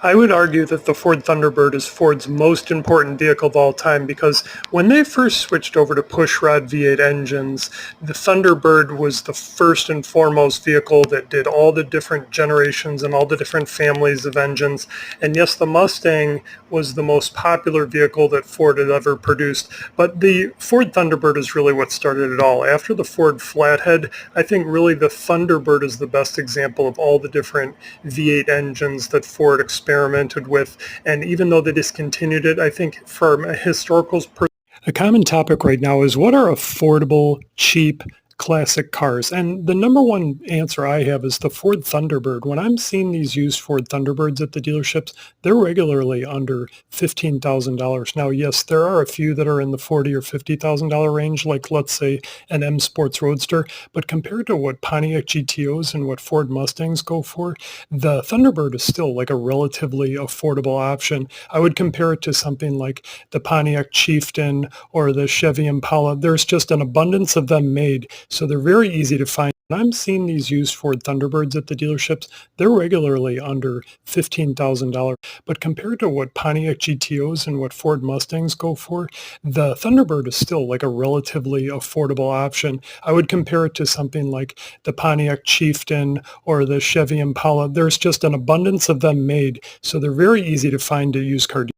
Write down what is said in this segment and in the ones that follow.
I would argue that the Ford Thunderbird is Ford's most important vehicle of all time because when they first switched over to pushrod V8 engines, the Thunderbird was the first and foremost vehicle that did all the different generations and all the different families of engines. And yes, the Mustang was the most popular vehicle that Ford had ever produced, but the Ford Thunderbird is really what started it all. After the Ford Flathead, I think really the Thunderbird is the best example of all the different V8 engines that Ford experimented with. And even though they discontinued it, I think from a historical perspective, a common topic right now is what are affordable, cheap, classic cars? And the number one answer I have is the Ford Thunderbird. When I'm seeing these used Ford Thunderbirds at the dealerships, they're regularly under $15,000. Now, yes, there are a few that are in the $40,000 or $50,000 range, like let's say an M Sports Roadster, but compared to what Pontiac GTOs and what Ford Mustangs go for, the Thunderbird is still like a relatively affordable option. I would compare it to something like the Pontiac Chieftain or the Chevy Impala. There's just an abundance of them made, so they're very easy to find. When I'm seeing these used Ford Thunderbirds at the dealerships, they're regularly under $15,000. But compared to what Pontiac GTOs and what Ford Mustangs go for, the Thunderbird is still like a relatively affordable option. I would compare it to something like the Pontiac Chieftain or the Chevy Impala. There's just an abundance of them made, so they're very easy to find at used car dealerships.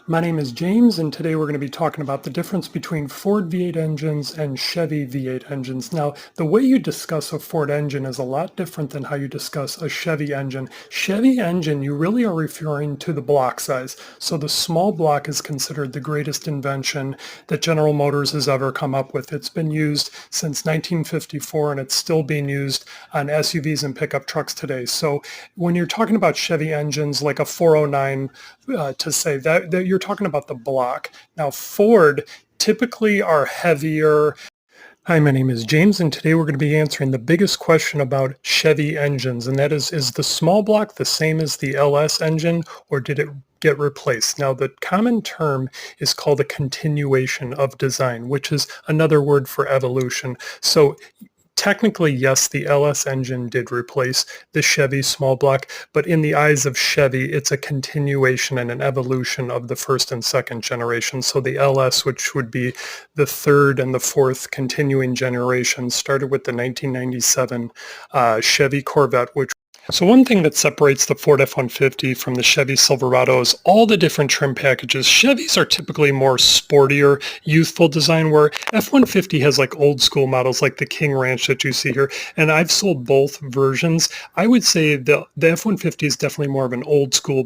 My name is James, and today we're going to be talking about the difference between Ford V8 engines and Chevy V8 engines. Now, the way you discuss a Ford engine is a lot different than how you discuss a Chevy engine. Chevy engine, you really are referring to the block size. So the small block is considered the greatest invention that General Motors has ever come up with. It's been used since 1954, and it's still being used on SUVs and pickup trucks today. So when you're talking about Chevy engines like a 409, to say that you're talking about the block. Now, Ford typically are heavier. Hi, my name is James, and today we're going to be answering the biggest question about Chevy engines, and that is the small block the same as the LS engine, or did it get replaced? Now, the common term is called a continuation of design, which is another word for evolution. So technically, yes, the LS engine did replace the Chevy small block, but in the eyes of Chevy, it's a continuation and an evolution of the first and second generation. So the LS, which would be the third and the fourth continuing generation, started with the 1997 Chevy Corvette, which so one thing that separates the Ford F-150 from the Chevy Silverado is all the different trim packages. Chevys are typically more sportier, youthful design, where F-150 has like old school models like the King Ranch that you see here. And I've sold both versions. I would say the F-150 is definitely more of an old school